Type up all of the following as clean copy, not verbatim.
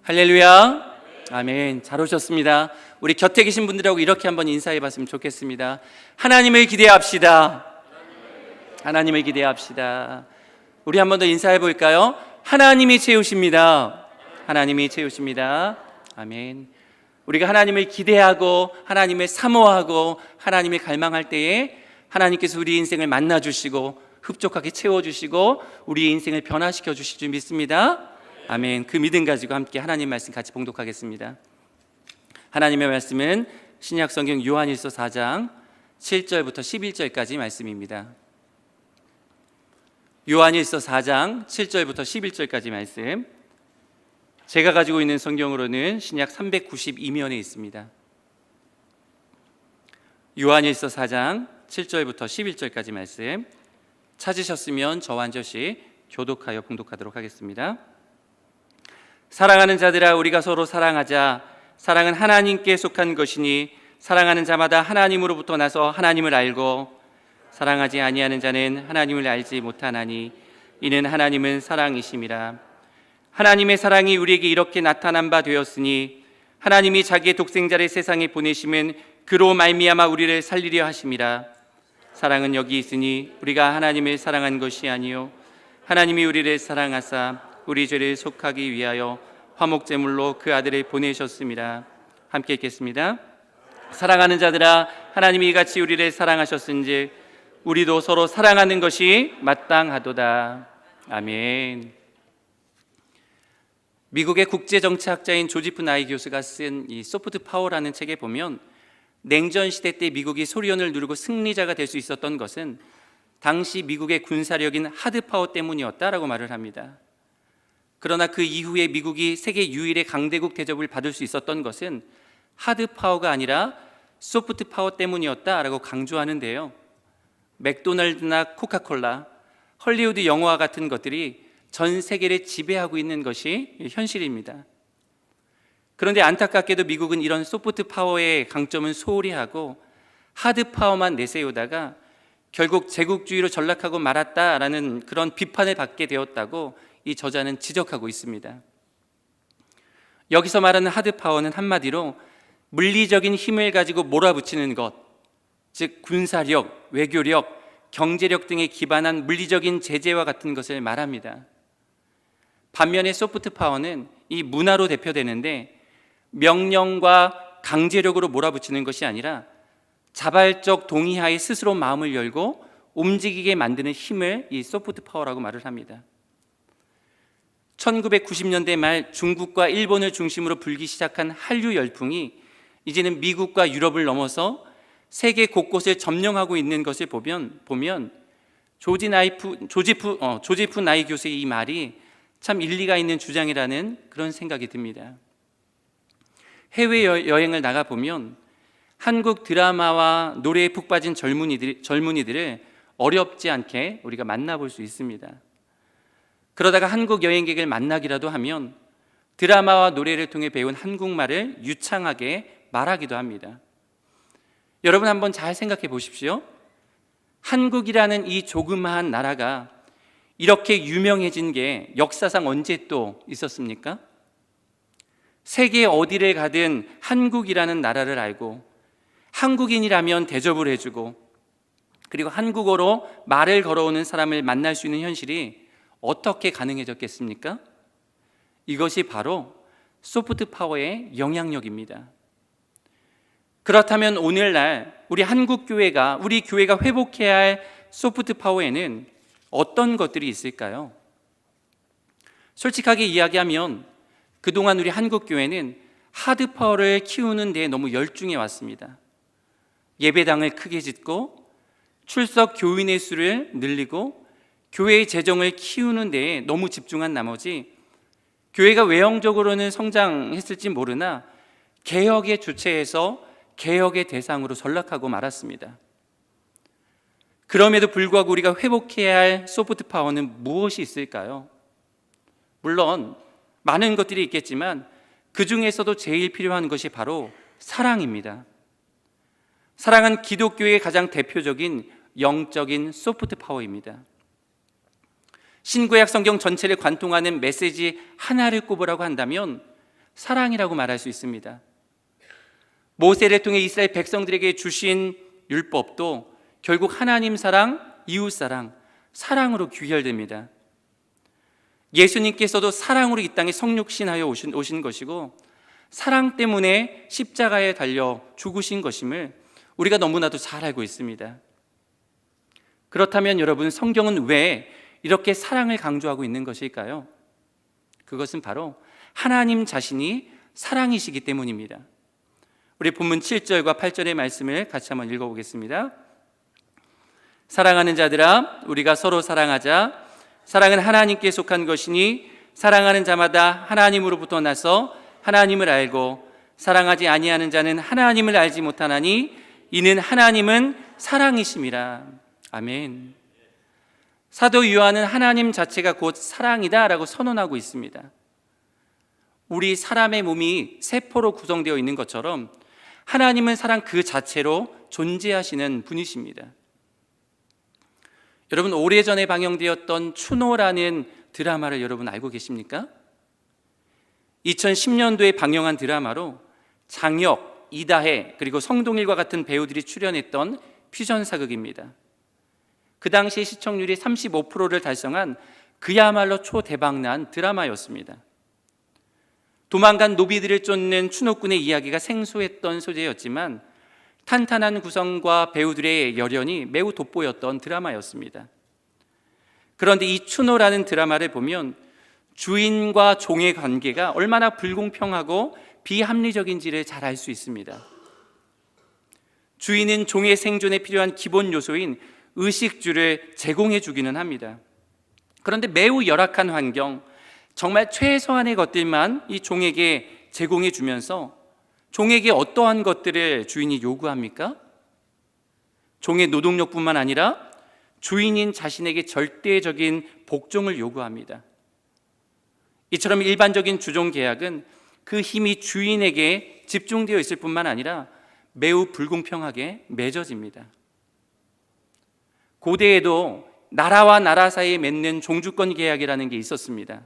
할렐루야. 아멘. 잘 오셨습니다. 우리 곁에 계신 분들하고 이렇게 한번 인사해 봤으면 좋겠습니다. 하나님을 기대합시다. 하나님을 기대합시다. 우리 한 번 더 인사해 볼까요? 하나님이 채우십니다. 하나님이 채우십니다. 아멘. 우리가 하나님을 기대하고 하나님을 사모하고 하나님을 갈망할 때에 하나님께서 우리 인생을 만나 주시고 흡족하게 채워 주시고 우리 인생을 변화시켜 주실 줄 믿습니다. 아멘. 그 믿음 가지고 함께 하나님 말씀 같이 봉독하겠습니다. 하나님의 말씀은 신약 성경 요한일서 4장 7절부터 11절까지 말씀입니다. 요한일서 4장 7절부터 11절까지 말씀, 제가 가지고 있는 성경으로는 신약 392면에 있습니다. 요한일서 4장 7절부터 11절까지 말씀 찾으셨으면 저와 한 절씩 교독하여 봉독하도록 하겠습니다. 사랑하는 자들아, 우리가 서로 사랑하자. 사랑은 하나님께 속한 것이니 사랑하는 자마다 하나님으로부터 나서 하나님을 알고 사랑하지 아니하는 자는 하나님을 알지 못하나니 이는 하나님은 사랑이심이라. 하나님의 사랑이 우리에게 이렇게 나타난 바 되었으니 하나님이 자기의 독생자를 세상에 보내심은 그로 말미암아 우리를 살리려 하심이라. 사랑은 여기 있으니 우리가 하나님을 사랑한 것이 아니요 하나님이 우리를 사랑하사 우리 죄를 속하기 위하여 화목제물로 그 아들을 보내셨습니다. 함께 읽겠습니다. 사랑하는 자들아, 하나님이 이같이 우리를 사랑하셨은즉 우리도 서로 사랑하는 것이 마땅하도다. 아멘. 미국의 국제정치학자인 조지프 나이 교수가 쓴 이 소프트 파워라는 책에 보면 냉전 시대 때 미국이 소련을 누르고 승리자가 될 수 있었던 것은 당시 미국의 군사력인 하드 파워 때문이었다라고 말을 합니다. 그러나 그 이후에 미국이 세계 유일의 강대국 대접을 받을 수 있었던 것은 하드 파워가 아니라 소프트 파워 때문이었다라고 강조하는데요. 맥도날드나 코카콜라, 헐리우드 영화와 같은 것들이 전 세계를 지배하고 있는 것이 현실입니다. 그런데 안타깝게도 미국은 이런 소프트 파워의 강점은 소홀히 하고 하드 파워만 내세우다가 결국 제국주의로 전락하고 말았다라는 그런 비판을 받게 되었다고 이 저자는 지적하고 있습니다. 여기서 말하는 하드 파워는 한마디로 물리적인 힘을 가지고 몰아붙이는 것, 즉 군사력, 외교력, 경제력 등에 기반한 물리적인 제재와 같은 것을 말합니다. 반면에 소프트 파워는 이 문화로 대표되는데 명령과 강제력으로 몰아붙이는 것이 아니라 자발적 동의하에 스스로 마음을 열고 움직이게 만드는 힘을 이 소프트 파워라고 말을 합니다. 1990년대 말 중국과 일본을 중심으로 불기 시작한 한류 열풍이 이제는 미국과 유럽을 넘어서 세계 곳곳을 점령하고 있는 것을 보면 조지프 나이 교수의 이 말이 참 일리가 있는 주장이라는 그런 생각이 듭니다. 해외여행을 나가보면 한국 드라마와 노래에 푹 빠진 젊은이들을 어렵지 않게 우리가 만나볼 수 있습니다. 그러다가 한국 여행객을 만나기라도 하면 드라마와 노래를 통해 배운 한국말을 유창하게 말하기도 합니다. 여러분 한번 잘 생각해 보십시오. 한국이라는 이 조그마한 나라가 이렇게 유명해진 게 역사상 언제 또 있었습니까? 세계 어디를 가든 한국이라는 나라를 알고 한국인이라면 대접을 해주고 그리고 한국어로 말을 걸어오는 사람을 만날 수 있는 현실이 어떻게 가능해졌겠습니까? 이것이 바로 소프트 파워의 영향력입니다. 그렇다면 오늘날 우리 한국 교회가, 우리 교회가 회복해야 할 소프트 파워에는 어떤 것들이 있을까요? 솔직하게 이야기하면 그동안 우리 한국 교회는 하드 파워를 키우는 데 너무 열중해 왔습니다. 예배당을 크게 짓고 출석 교인의 수를 늘리고 교회의 재정을 키우는 데에 너무 집중한 나머지 교회가 외형적으로는 성장했을지 모르나 개혁의 주체에서 개혁의 대상으로 전락하고 말았습니다. 그럼에도 불구하고 우리가 회복해야 할 소프트 파워는 무엇이 있을까요? 물론 많은 것들이 있겠지만 그 중에서도 제일 필요한 것이 바로 사랑입니다. 사랑은 기독교의 가장 대표적인 영적인 소프트 파워입니다. 신구약 성경 전체를 관통하는 메시지 하나를 꼽으라고 한다면 사랑이라고 말할 수 있습니다. 모세를 통해 이스라엘 백성들에게 주신 율법도 결국 하나님 사랑, 이웃 사랑, 사랑으로 귀결됩니다. 예수님께서도 사랑으로 이 땅에 성육신하여 오신 것이고 사랑 때문에 십자가에 달려 죽으신 것임을 우리가 너무나도 잘 알고 있습니다. 그렇다면 여러분, 성경은 왜 이렇게 사랑을 강조하고 있는 것일까요? 그것은 바로 하나님 자신이 사랑이시기 때문입니다. 우리 본문 7절과 8절의 말씀을 같이 한번 읽어보겠습니다. 사랑하는 자들아, 우리가 서로 사랑하자. 사랑은 하나님께 속한 것이니 사랑하는 자마다 하나님으로부터 나서 하나님을 알고 사랑하지 아니하는 자는 하나님을 알지 못하나니 이는 하나님은 사랑이심이라. 아멘. 사도 요한은 하나님 자체가 곧 사랑이다라고 선언하고 있습니다. 우리 사람의 몸이 세포로 구성되어 있는 것처럼 하나님은 사랑 그 자체로 존재하시는 분이십니다. 여러분, 오래전에 방영되었던 추노라는 드라마를 여러분 알고 계십니까? 2010년도에 방영한 드라마로 장혁, 이다혜 그리고 성동일과 같은 배우들이 출연했던 퓨전 사극입니다. 그 당시 시청률이 35%를 달성한 그야말로 초대박난 드라마였습니다. 도망간 노비들을 쫓는 추노꾼의 이야기가 생소했던 소재였지만 탄탄한 구성과 배우들의 열연이 매우 돋보였던 드라마였습니다. 그런데 이 추노라는 드라마를 보면 주인과 종의 관계가 얼마나 불공평하고 비합리적인지를 잘 알 수 있습니다. 주인은 종의 생존에 필요한 기본 요소인 의식주를 제공해 주기는 합니다. 그런데 매우 열악한 환경, 정말 최소한의 것들만 이 종에게 제공해 주면서 종에게 어떠한 것들을 주인이 요구합니까? 종의 노동력뿐만 아니라 주인인 자신에게 절대적인 복종을 요구합니다. 이처럼 일반적인 주종 계약은 그 힘이 주인에게 집중되어 있을 뿐만 아니라 매우 불공평하게 맺어집니다. 고대에도 나라와 나라 사이에 맺는 종주권 계약이라는 게 있었습니다.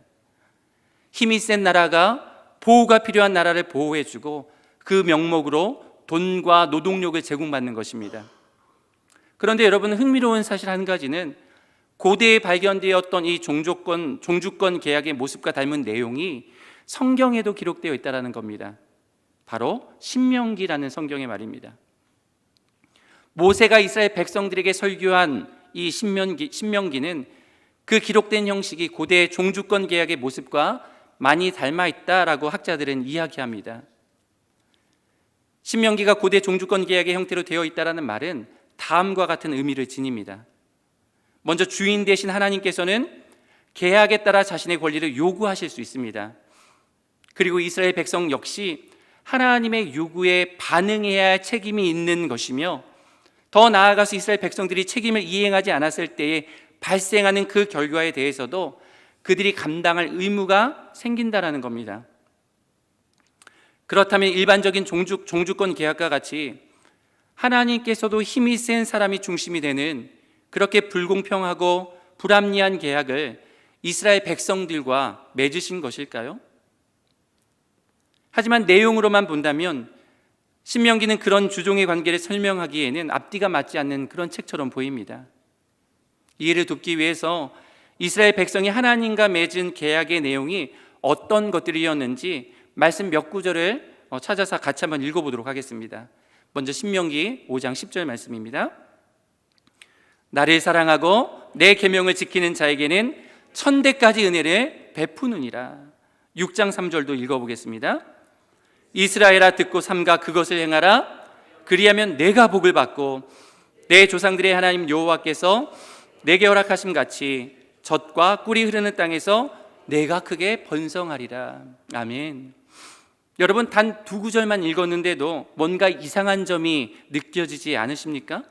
힘이 센 나라가 보호가 필요한 나라를 보호해주고 그 명목으로 돈과 노동력을 제공받는 것입니다. 그런데 여러분, 흥미로운 사실 한 가지는 고대에 발견되었던 이 종주권 계약의 모습과 닮은 내용이 성경에도 기록되어 있다는 겁니다. 바로 신명기라는 성경의 말입니다. 모세가 이스라엘 백성들에게 설교한 이 신명기는 그 기록된 형식이 고대 종주권 계약의 모습과 많이 닮아 있다라고 학자들은 이야기합니다. 신명기가 고대 종주권 계약의 형태로 되어 있다는 말은 다음과 같은 의미를 지닙니다. 먼저 주인 대신 하나님께서는 계약에 따라 자신의 권리를 요구하실 수 있습니다. 그리고 이스라엘 백성 역시 하나님의 요구에 반응해야 할 책임이 있는 것이며, 더 나아가서 이스라엘 백성들이 책임을 이행하지 않았을 때에 발생하는 그 결과에 대해서도 그들이 감당할 의무가 생긴다라는 겁니다. 그렇다면 일반적인 종주권 계약과 같이 하나님께서도 힘이 센 사람이 중심이 되는 그렇게 불공평하고 불합리한 계약을 이스라엘 백성들과 맺으신 것일까요? 하지만 내용으로만 본다면 신명기는 그런 주종의 관계를 설명하기에는 앞뒤가 맞지 않는 그런 책처럼 보입니다. 이해를 돕기 위해서 이스라엘 백성이 하나님과 맺은 계약의 내용이 어떤 것들이었는지 말씀 몇 구절을 찾아서 같이 한번 읽어보도록 하겠습니다. 먼저 신명기 5장 10절 말씀입니다. 나를 사랑하고 내 계명을 지키는 자에게는 1000대까지 은혜를 베푸느니라. 6장 3절도 읽어보겠습니다. 이스라엘아, 듣고 삼가 그것을 행하라. 그리하면 내가 복을 받고 내 조상들의 하나님 여호와께서 내게 허락하심 같이 젖과 꿀이 흐르는 땅에서 내가 크게 번성하리라. 아멘. 여러분, 단 2구절만 읽었는데도 뭔가 이상한 점이 느껴지지 않으십니까?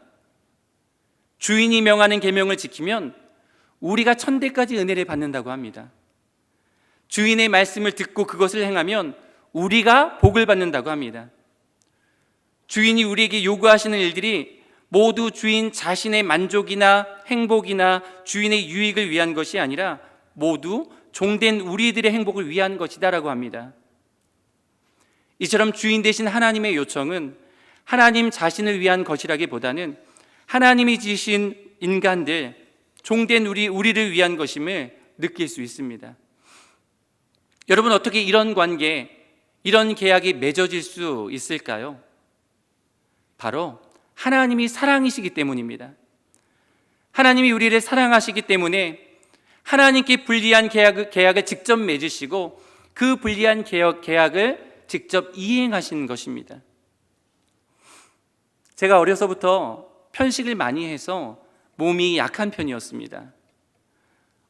주인이 명하는 계명을 지키면 우리가 1000대까지 은혜를 받는다고 합니다. 주인의 말씀을 듣고 그것을 행하면 우리가 복을 받는다고 합니다. 주인이 우리에게 요구하시는 일들이 모두 주인 자신의 만족이나 행복이나 주인의 유익을 위한 것이 아니라 모두 종된 우리들의 행복을 위한 것이다라고 합니다. 이처럼 주인 되신 하나님의 요청은 하나님 자신을 위한 것이라기보다는 하나님이 지으신 인간들, 종된 우리를 위한 것임을 느낄 수 있습니다. 여러분, 어떻게 이런 관계, 이런 계약이 맺어질 수 있을까요? 바로 하나님이 사랑이시기 때문입니다. 하나님이 우리를 사랑하시기 때문에 하나님께 불리한 계약을 직접 맺으시고 그 불리한 계약을 직접 이행하신 것입니다. 제가 어려서부터 편식을 많이 해서 몸이 약한 편이었습니다.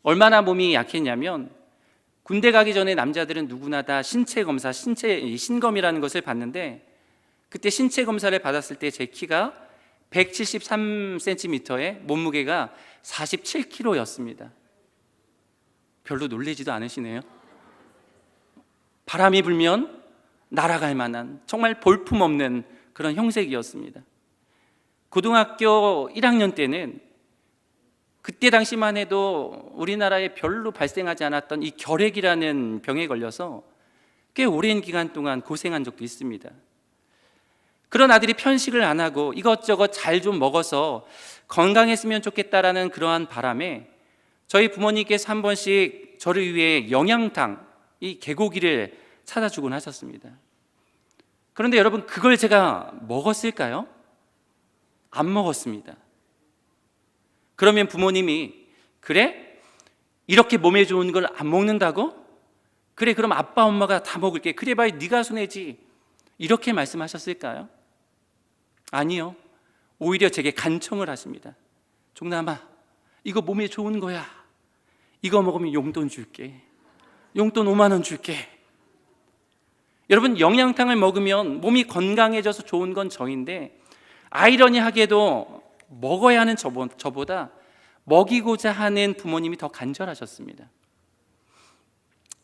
얼마나 몸이 약했냐면 군대 가기 전에 남자들은 누구나 다 신체 검사, 신검이라는 것을 받는데 그때 신체 검사를 받았을 때 제 키가 173cm에 몸무게가 47kg였습니다. 별로 놀라지도 않으시네요. 바람이 불면 날아갈 만한 정말 볼품없는 그런 형색이었습니다. 고등학교 1학년 때는 그때 당시만 해도 우리나라에 별로 발생하지 않았던 이 결핵이라는 병에 걸려서 꽤 오랜 기간 동안 고생한 적도 있습니다. 그런 아들이 편식을 안 하고 이것저것 잘 좀 먹어서 건강했으면 좋겠다라는 그러한 바람에 저희 부모님께서 한 번씩 저를 위해 영양탕, 이 개고기를 찾아주곤 하셨습니다. 그런데 여러분, 그걸 제가 먹었을까요? 안 먹었습니다. 그러면 부모님이 그래? 이렇게 몸에 좋은 걸 안 먹는다고? 그래, 그럼 아빠 엄마가 다 먹을게. 그래 봐야 네가 손해지. 이렇게 말씀하셨을까요? 아니요. 오히려 제게 간청을 하십니다. 종남아, 이거 몸에 좋은 거야. 이거 먹으면 용돈 줄게. 용돈 5만 원 줄게. 여러분, 영양탕을 먹으면 몸이 건강해져서 좋은 건 저인데 아이러니하게도 먹어야 하는 저보다 먹이고자 하는 부모님이 더 간절하셨습니다.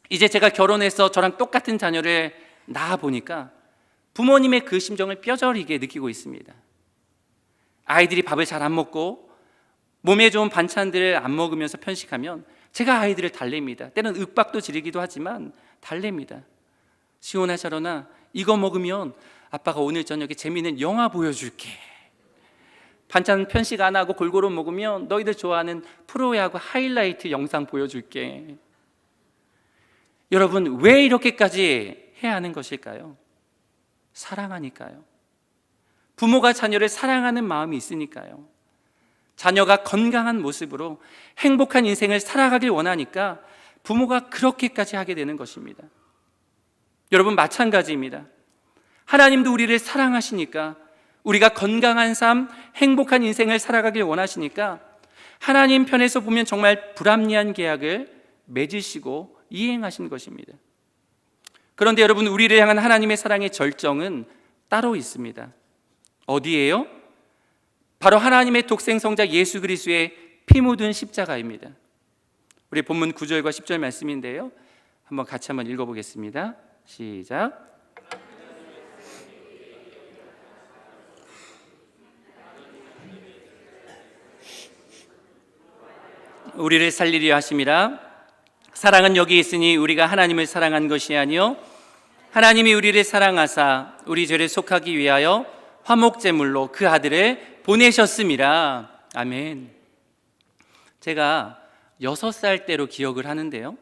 이제 제가 결혼해서 저랑 똑같은 자녀를 낳아보니까 부모님의 그 심정을 뼈저리게 느끼고 있습니다. 아이들이 밥을 잘 안 먹고 몸에 좋은 반찬들을 안 먹으면서 편식하면 제가 아이들을 달랩니다. 때는 윽박도 지르기도 하지만 달랩니다. 시온아 샤론아, 이거 먹으면 아빠가 오늘 저녁에 재미있는 영화 보여줄게. 반찬 편식 안 하고 골고루 먹으면 너희들 좋아하는 프로야구 하이라이트 영상 보여줄게. 여러분, 왜 이렇게까지 해야 하는 것일까요? 사랑하니까요. 부모가 자녀를 사랑하는 마음이 있으니까요. 자녀가 건강한 모습으로 행복한 인생을 살아가길 원하니까 부모가 그렇게까지 하게 되는 것입니다. 여러분, 마찬가지입니다. 하나님도 우리를 사랑하시니까, 우리가 건강한 삶, 행복한 인생을 살아가길 원하시니까 하나님 편에서 보면 정말 불합리한 계약을 맺으시고 이행하신 것입니다. 그런데 여러분, 우리를 향한 하나님의 사랑의 절정은 따로 있습니다. 어디예요? 바로 하나님의 독생성자 예수 그리스도의 피 묻은 십자가입니다. 우리 본문 9절과 10절 말씀인데요, 같이 한번 읽어보겠습니다. 시작. 우리를 살리려 하심이라. 사랑은 여기 있으니 우리가 하나님을 사랑한 것이 아니요 하나님이 우리를 사랑하사 우리 죄를 속하기 위하여 화목제물로 그 아들을 보내셨음이라. 아멘. 제가 6살 때로 기억을 하는데요,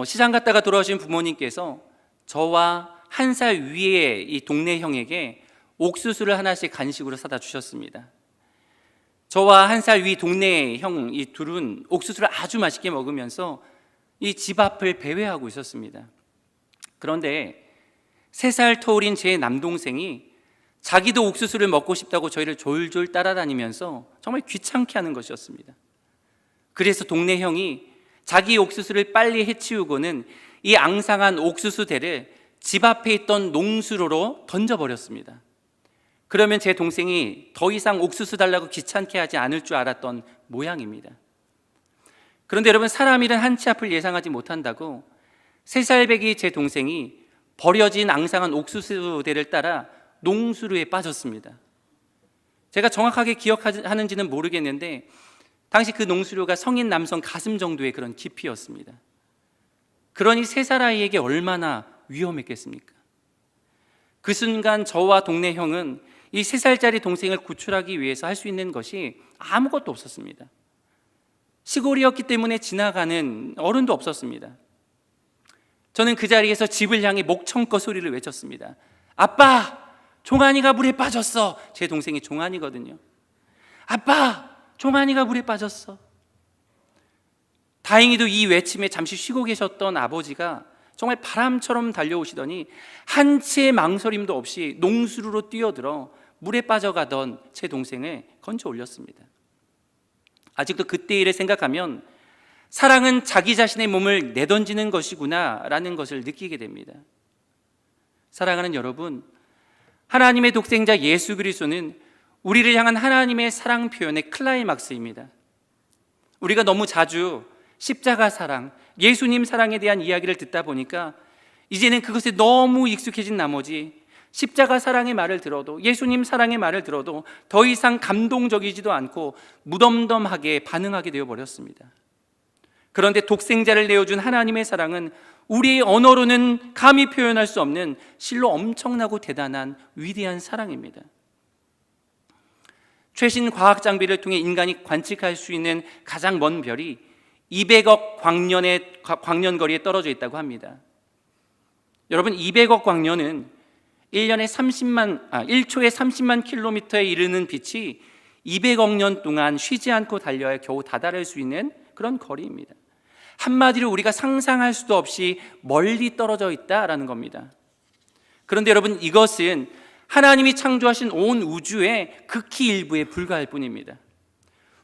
시장 갔다가 돌아오신 부모님께서 저와 1살 위에 이 동네 형에게 옥수수를 하나씩 간식으로 사다 주셨습니다. 저와 1살 위 동네 형 이 둘은 옥수수를 아주 맛있게 먹으면서 이 집 앞을 배회하고 있었습니다. 그런데 3살 터울인 제 남동생이 자기도 옥수수를 먹고 싶다고 저희를 졸졸 따라다니면서 정말 귀찮게 하는 것이었습니다. 그래서 동네 형이 자기 옥수수를 빨리 해치우고는 이 앙상한 옥수수대를 집 앞에 있던 농수로로 던져버렸습니다. 그러면 제 동생이 더 이상 옥수수 달라고 귀찮게 하지 않을 줄 알았던 모양입니다. 그런데 여러분, 사람 일은 한치 앞을 예상하지 못한다고 3살배기 제 동생이 버려진 앙상한 옥수수대를 따라 농수로에 빠졌습니다. 제가 정확하게 기억하는지는 모르겠는데 당시 그 농수로가 성인 남성 가슴 정도의 그런 깊이였습니다. 그러니 3살 아이에게 얼마나 위험했겠습니까? 그 순간 저와 동네 형은 이 3살짜리 동생을 구출하기 위해서 할 수 있는 것이 아무것도 없었습니다. 시골이었기 때문에 지나가는 어른도 없었습니다. 저는 그 자리에서 집을 향해 목청껏 소리를 외쳤습니다. 아빠! 종환이가 물에 빠졌어. 제 동생이 종환이거든요. 아빠! 종환이가 물에 빠졌어. 다행히도 이 외침에 잠시 쉬고 계셨던 아버지가 정말 바람처럼 달려오시더니 한 치의 망설임도 없이 농수루로 뛰어들어 물에 빠져가던 제 동생을 건져 올렸습니다. 아직도 그때 일을 생각하면 사랑은 자기 자신의 몸을 내던지는 것이구나 라는 것을 느끼게 됩니다. 사랑하는 여러분, 하나님의 독생자 예수 그리스도는 우리를 향한 하나님의 사랑 표현의 클라이막스입니다. 우리가 너무 자주 십자가 사랑, 예수님 사랑에 대한 이야기를 듣다 보니까 이제는 그것에 너무 익숙해진 나머지 십자가 사랑의 말을 들어도, 예수님 사랑의 말을 들어도 더 이상 감동적이지도 않고 무덤덤하게 반응하게 되어버렸습니다. 그런데 독생자를 내어준 하나님의 사랑은 우리의 언어로는 감히 표현할 수 없는 실로 엄청나고 대단한 위대한 사랑입니다. 최신 과학 장비를 통해 인간이 관측할 수 있는 가장 먼 별이 200억 광년거리에 떨어져 있다고 합니다. 여러분, 200억 광년은 1초에 30만 킬로미터에 이르는 빛이 200억 년 동안 쉬지 않고 달려야 겨우 다다를 수 있는 그런 거리입니다. 한마디로 우리가 상상할 수도 없이 멀리 떨어져 있다라는 겁니다. 그런데 여러분, 이것은 하나님이 창조하신 온 우주의 극히 일부에 불과할 뿐입니다.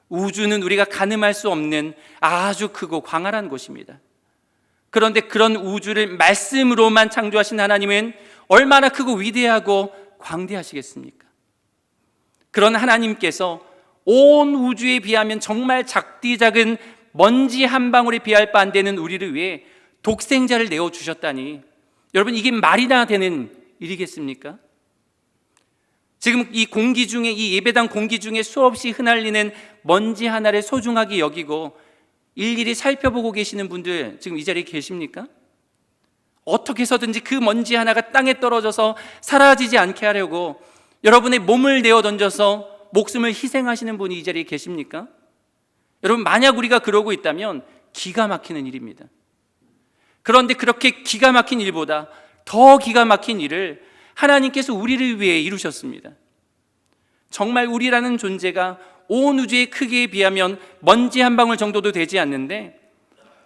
우주는 우리가 가늠할 수 없는 아주 크고 광활한 곳입니다. 그런데 그런 우주를 말씀으로만 창조하신 하나님은 얼마나 크고 위대하고 광대하시겠습니까? 그런 하나님께서 온 우주에 비하면 정말 작디 작은 먼지 한 방울에 비할 바 안 되는 우리를 위해 독생자를 내어주셨다니, 여러분, 이게 말이나 되는 일이겠습니까? 지금 이 공기 중에, 이 예배당 공기 중에 수없이 흩날리는 먼지 하나를 소중하게 여기고 일일이 살펴보고 계시는 분들 지금 이 자리에 계십니까? 어떻게 해서든지 그 먼지 하나가 땅에 떨어져서 사라지지 않게 하려고 여러분의 몸을 내어 던져서 목숨을 희생하시는 분이 이 자리에 계십니까? 여러분, 만약 우리가 그러고 있다면 기가 막히는 일입니다. 그런데 그렇게 기가 막힌 일보다 더 기가 막힌 일을 하나님께서 우리를 위해 이루셨습니다. 정말 우리라는 존재가 온 우주의 크기에 비하면 먼지 한 방울 정도도 되지 않는데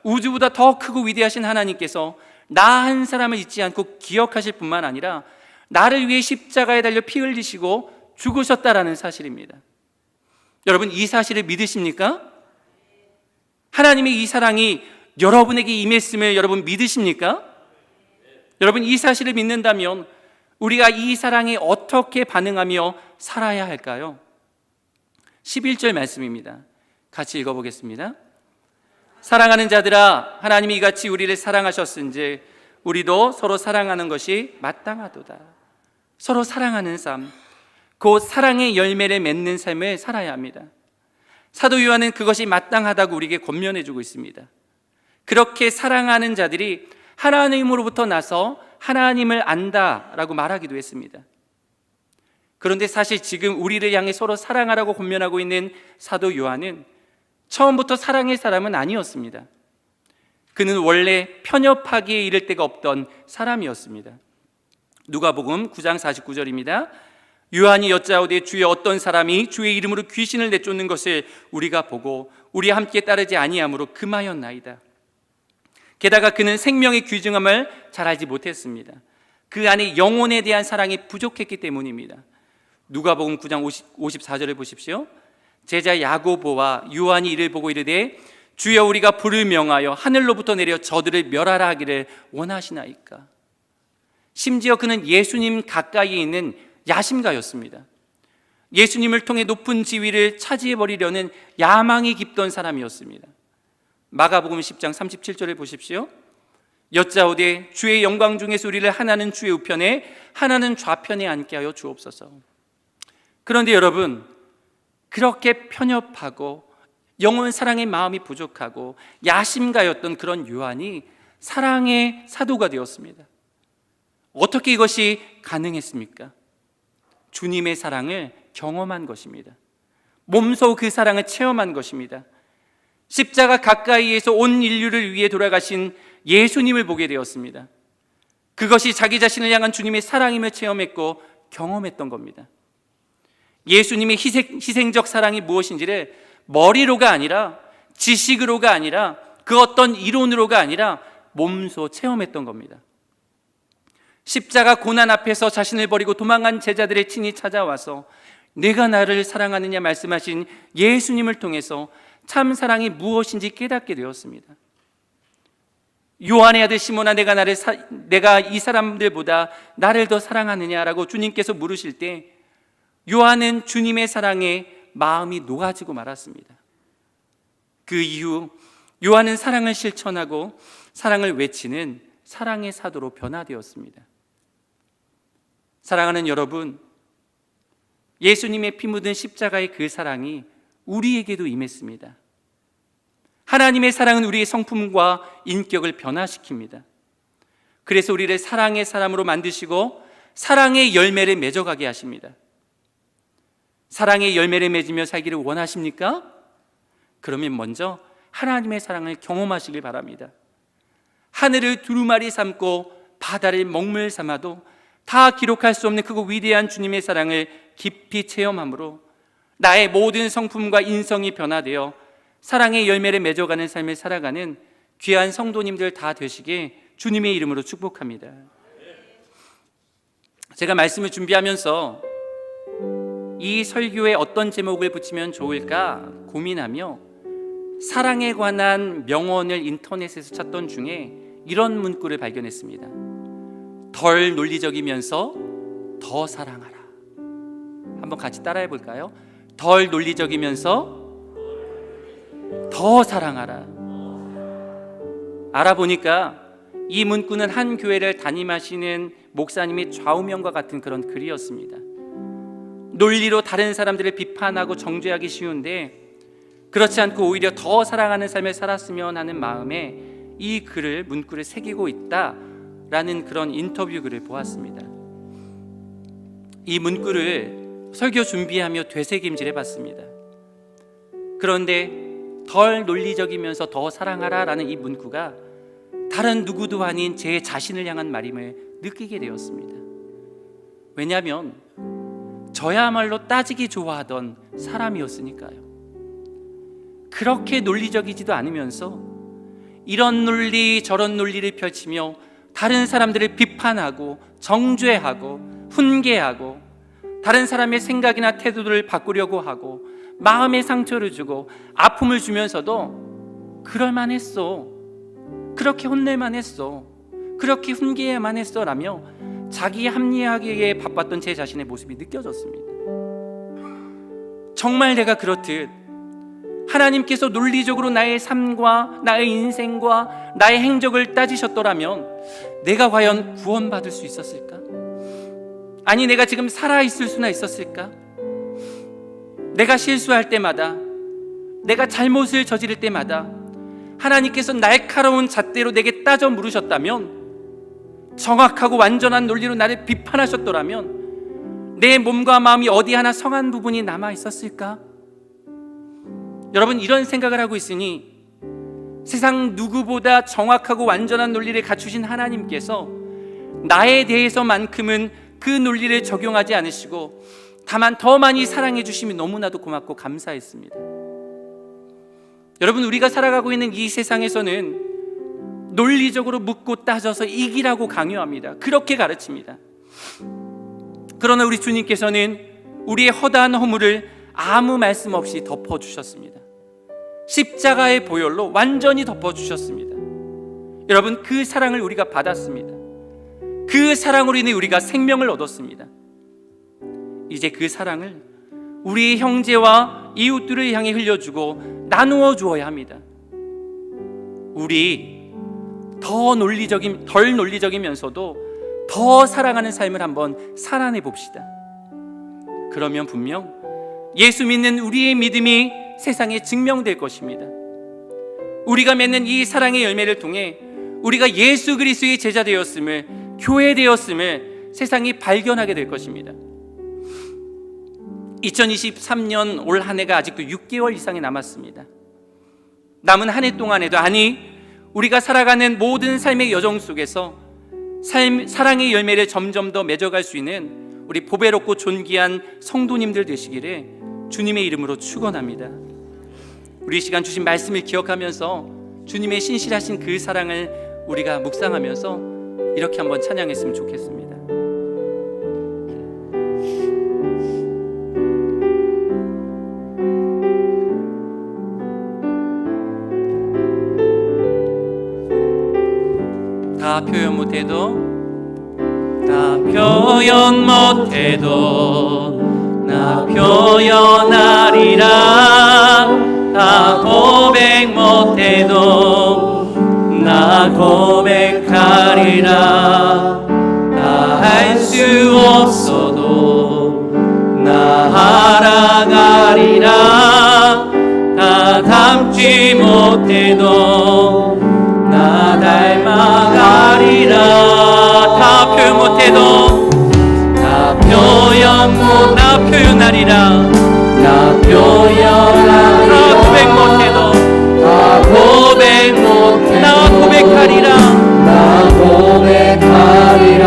우주보다 더 크고 위대하신 하나님께서 나 한 사람을 잊지 않고 기억하실 뿐만 아니라 나를 위해 십자가에 달려 피 흘리시고 죽으셨다라는 사실입니다. 여러분, 이 사실을 믿으십니까? 하나님의 이 사랑이 여러분에게 임했음을 여러분 믿으십니까? 여러분, 이 사실을 믿는다면 우리가 이 사랑에 어떻게 반응하며 살아야 할까요? 11절 말씀입니다. 같이 읽어보겠습니다. 사랑하는 자들아, 하나님이 이같이 우리를 사랑하셨은즉 우리도 서로 사랑하는 것이 마땅하도다. 서로 사랑하는 삶, 곧 사랑의 열매를 맺는 삶을 살아야 합니다. 사도 요한은 그것이 마땅하다고 우리에게 권면해주고 있습니다. 그렇게 사랑하는 자들이 하나님으로부터 나서 하나님을 안다라고 말하기도 했습니다. 그런데 사실 지금 우리를 향해 서로 사랑하라고 권면하고 있는 사도 요한은 처음부터 사랑의 사람은 아니었습니다. 그는 원래 편협하기에 이를 데가 없던 사람이었습니다. 누가복음 9장 49절입니다. 요한이 여짜오되 주여, 어떤 사람이 주의 이름으로 귀신을 내쫓는 것을 우리가 보고 우리와 함께 따르지 아니함으로 금하였나이다. 게다가 그는 생명의 귀중함을 잘 알지 못했습니다. 그 안에 영혼에 대한 사랑이 부족했기 때문입니다. 누가복음 9장 54절을 보십시오. 제자 야고보와 요한이 이를 보고 이르되 주여, 우리가 불을 명하여 하늘로부터 내려 저들을 멸하라 하기를 원하시나이까. 심지어 그는 예수님 가까이에 있는 야심가였습니다. 예수님을 통해 높은 지위를 차지해버리려는 야망이 깊던 사람이었습니다. 마가복음 10장 37절을 보십시오. 여짜오되 주의 영광 중에서 우리를 하나는 주의 우편에 하나는 좌편에 앉게 하여 주옵소서. 그런데 여러분, 그렇게 편협하고 영혼 사랑의 마음이 부족하고 야심가였던 그런 요한이 사랑의 사도가 되었습니다. 어떻게 이것이 가능했습니까? 주님의 사랑을 경험한 것입니다. 몸소 그 사랑을 체험한 것입니다. 십자가 가까이에서 온 인류를 위해 돌아가신 예수님을 보게 되었습니다. 그것이 자기 자신을 향한 주님의 사랑임을 체험했고 경험했던 겁니다. 예수님의 희생적 사랑이 무엇인지를 머리로가 아니라, 지식으로가 아니라, 그 어떤 이론으로가 아니라 몸소 체험했던 겁니다. 십자가 고난 앞에서 자신을 버리고 도망간 제자들의 친히 찾아와서 내가 나를 사랑하느냐 말씀하신 예수님을 통해서 참 사랑이 무엇인지 깨닫게 되었습니다. 요한의 아들 시몬아, 내가 이 사람들보다 나를 더 사랑하느냐라고 주님께서 물으실 때 요한은 주님의 사랑에 마음이 녹아지고 말았습니다. 그 이후 요한은 사랑을 실천하고 사랑을 외치는 사랑의 사도로 변화되었습니다. 사랑하는 여러분, 예수님의 피 묻은 십자가의 그 사랑이 우리에게도 임했습니다. 하나님의 사랑은 우리의 성품과 인격을 변화시킵니다. 그래서 우리를 사랑의 사람으로 만드시고 사랑의 열매를 맺어가게 하십니다. 사랑의 열매를 맺으며 살기를 원하십니까? 그러면 먼저 하나님의 사랑을 경험하시길 바랍니다. 하늘을 두루마리 삼고 바다를 먹물 삼아도 다 기록할 수 없는 그 위대한 주님의 사랑을 깊이 체험함으로 나의 모든 성품과 인성이 변화되어 사랑의 열매를 맺어가는 삶을 살아가는 귀한 성도님들 다 되시게 주님의 이름으로 축복합니다. 제가 말씀을 준비하면서 이 설교에 어떤 제목을 붙이면 좋을까 고민하며 사랑에 관한 명언을 인터넷에서 찾던 중에 이런 문구를 발견했습니다. 덜 논리적이면서 더 사랑하라. 한번 같이 따라해 볼까요? 덜 논리적이면서 더 사랑하라. 알아보니까 이 문구는 한 교회를 담임하시는 목사님의 좌우명과 같은 그런 글이었습니다. 논리로 다른 사람들을 비판하고 정죄하기 쉬운데 그렇지 않고 오히려 더 사랑하는 삶을 살았으면 하는 마음에 이 글을, 문구를 새기고 있다라는 그런 인터뷰 글을 보았습니다. 이 문구를 설교 준비하며 되새김질 해봤습니다. 그런데 덜 논리적이면서 더 사랑하라 라는 이 문구가 다른 누구도 아닌 제 자신을 향한 말임을 느끼게 되었습니다. 왜냐하면 저야말로 따지기 좋아하던 사람이었으니까요. 그렇게 논리적이지도 않으면서 이런 논리 저런 논리를 펼치며 다른 사람들을 비판하고 정죄하고 훈계하고 다른 사람의 생각이나 태도를 바꾸려고 하고 마음에 상처를 주고 아픔을 주면서도 그럴만 했어, 그렇게 혼낼만 했어, 그렇게 훈계해야만 했어 라며 자기 합리화하기에 바빴던 제 자신의 모습이 느껴졌습니다. 정말 내가 그렇듯 하나님께서 논리적으로 나의 삶과 나의 인생과 나의 행적을 따지셨더라면 내가 과연 구원받을 수 있었을까? 아니, 내가 지금 살아있을 수나 있었을까? 내가 실수할 때마다, 내가 잘못을 저지를 때마다 하나님께서 날카로운 잣대로 내게 따져 물으셨다면, 정확하고 완전한 논리로 나를 비판하셨더라면 내 몸과 마음이 어디 하나 성한 부분이 남아 있었을까? 여러분, 이런 생각을 하고 있으니 세상 누구보다 정확하고 완전한 논리를 갖추신 하나님께서 나에 대해서만큼은 그 논리를 적용하지 않으시고 다만 더 많이 사랑해 주심이 너무나도 고맙고 감사했습니다. 여러분, 우리가 살아가고 있는 이 세상에서는 논리적으로 묻고 따져서 이기라고 강요합니다. 그렇게 가르칩니다. 그러나 우리 주님께서는 우리의 허다한 허물을 아무 말씀 없이 덮어주셨습니다. 십자가의 보혈로 완전히 덮어주셨습니다. 여러분, 그 사랑을 우리가 받았습니다. 그 사랑으로 인해 우리가 생명을 얻었습니다. 이제 그 사랑을 우리 형제와 이웃들을 향해 흘려주고 나누어 주어야 합니다. 우리 덜 논리적이면서도 더 사랑하는 삶을 한번 살아내 봅시다. 그러면 분명 예수 믿는 우리의 믿음이 세상에 증명될 것입니다. 우리가 맺는 이 사랑의 열매를 통해 우리가 예수 그리스도의 제자 되었음을 교회되었음을 세상이 발견하게 될 것입니다. 2023년 올 한 해가 아직도 6개월 이상이 남았습니다. 남은 한 해 동안에도, 아니 우리가 살아가는 모든 삶의 여정 속에서 사랑의 열매를 점점 더 맺어갈 수 있는 우리 보배롭고 존귀한 성도님들 되시기를 주님의 이름으로 축원합니다. 우리 시간 주신 말씀을 기억하면서 주님의 신실하신 그 사랑을 우리가 묵상하면서 이렇게 한번 찬양했으면 좋겠습니다. 다 표현 못해도, 다 표현 못해도 나 표현하리라. 다 고백 못해도 나 고백하리라. 다 할 수 없어도 나 알아가리라. 다 담지 못해도 나 닮아가리라. 다 표현 못해도 나 표현하리라. 나 표현하리라. 다 고백 못해도 나 고백하리라. 나 고백하리라.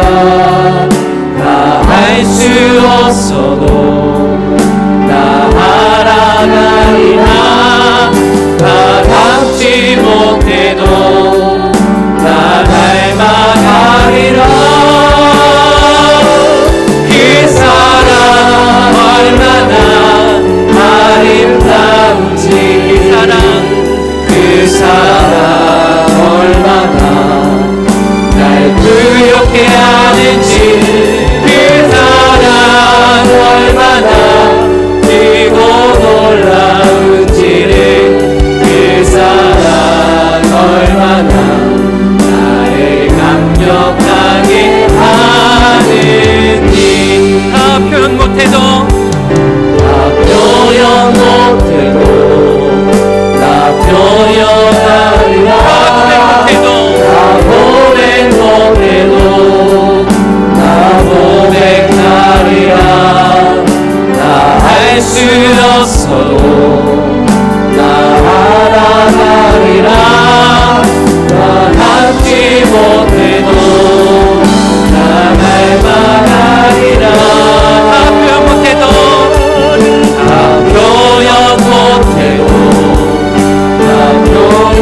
다 할 수 없어도 나 알아가리라. 다 담지 못해도 나 닮아가리라. 그 사랑 얼마나 아름다운지, 그 사랑 얼마나 날 부욕해 하는지, 그 사랑 얼마나 크고 놀라운지를, 그 사랑 얼마나 나를 감격하게 하는지. 다 표현 못해도 나 표현하리라. 다 고백 못해도 나 고백하리라. 다 할 수 없어도 나 알아가리라. 다 담지 못해도 나 닮아가리라. 다 표현 못해도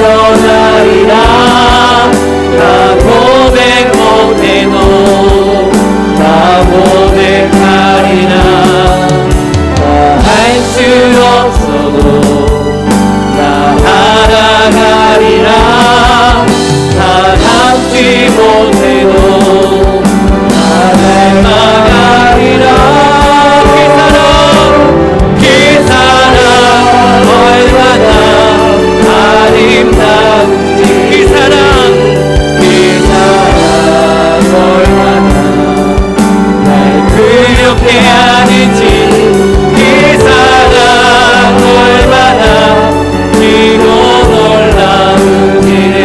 표현하리라. 다 고백 못해도 나 고백하리라. 다 할 수 없어도 나 알아가리라. 다 담지 못해도 나 닮아가리라. 그 사랑 얼마나 아름다운지, 그 사랑 얼마나 날 부욕해 하는지, 그 사랑 얼마나 크고 놀라운지를,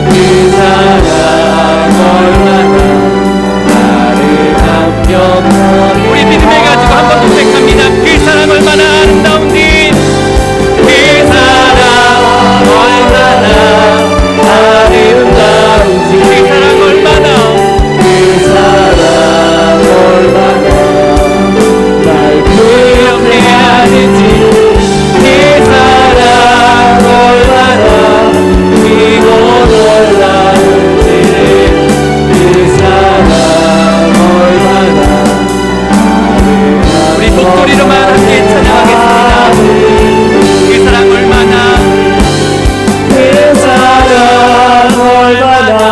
그 사랑 얼마나 나를 감격하게. 우리 믿음을 가지고 한 번 더 고백합니다. 그 사랑 얼마나 아름다운지, 그 사랑 얼마나 아름다운지, 그 사랑 얼마나, 그 사랑 얼마나 날 부욕해 하는지, 그 사랑 얼마나 크고 놀라운지를, 그 사랑 얼마나. 우리 목소리로만 함께 찬양하겠습니다. 그 사랑 얼마나, 그 사랑 얼마나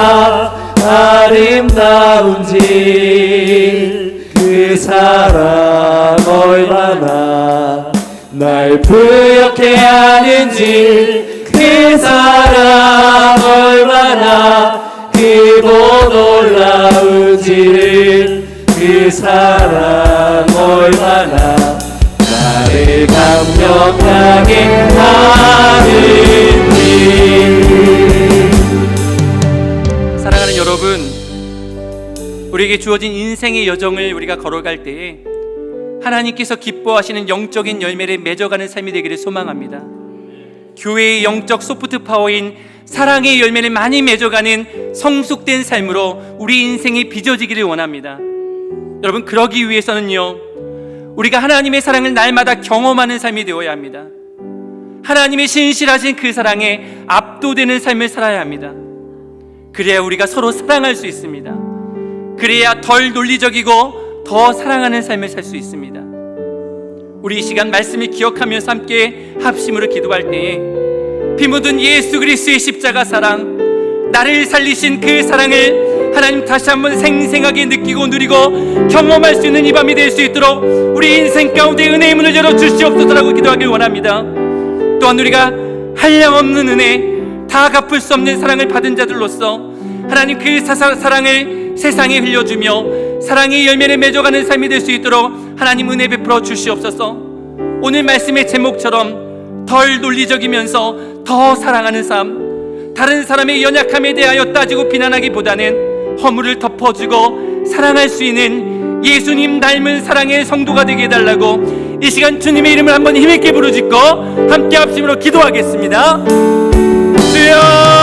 아름다운지, 그 사랑 얼마나 날 부욕해 하는지, 그 사랑 얼마나 크고 놀라운지를, 그 사랑 얼마나 나를 감격하게 하는지. 사랑하는 여러분, 우리에게 주어진 인생의 여정을 우리가 걸어갈 때에 하나님께서 기뻐하시는 영적인 열매를 맺어가는 삶이 되기를 소망합니다. 교회의 영적 소프트 파워인 사랑의 열매를 많이 맺어가는 성숙된 삶으로 우리 인생이 빚어지기를 원합니다. 여러분, 그러기 위해서는요, 우리가 하나님의 사랑을 날마다 경험하는 삶이 되어야 합니다. 하나님의 신실하신 그 사랑에 압도되는 삶을 살아야 합니다. 그래야 우리가 서로 사랑할 수 있습니다. 그래야 덜 논리적이고 더 사랑하는 삶을 살 수 있습니다. 우리 이 시간 말씀을 기억하면서 함께 합심으로 기도할 때에 피 묻은 예수 그리스도의 십자가 사랑, 나를 살리신 그 사랑을 하나님 다시 한번 생생하게 느끼고 누리고 경험할 수 있는 이 밤이 될 수 있도록 우리 인생 가운데 은혜의 문을 열어 주시옵소서라고 기도하길 원합니다. 또한 우리가 한량없는 은혜, 다 갚을 수 없는 사랑을 받은 자들로서 하나님 그 사랑을 세상에 흘려주며 사랑의 열매를 맺어가는 삶이 될 수 있도록 하나님 은혜 베풀어 주시옵소서. 오늘 말씀의 제목처럼 덜 논리적이면서 더 사랑하는 삶, 다른 사람의 연약함에 대하여 따지고 비난하기보다는 허물을 덮어주고 사랑할 수 있는 예수님 닮은 사랑의 성도가 되게 해달라고 이 시간 주님의 이름을 한번 힘있게 부르짖고 함께 합심으로 기도하겠습니다. 주여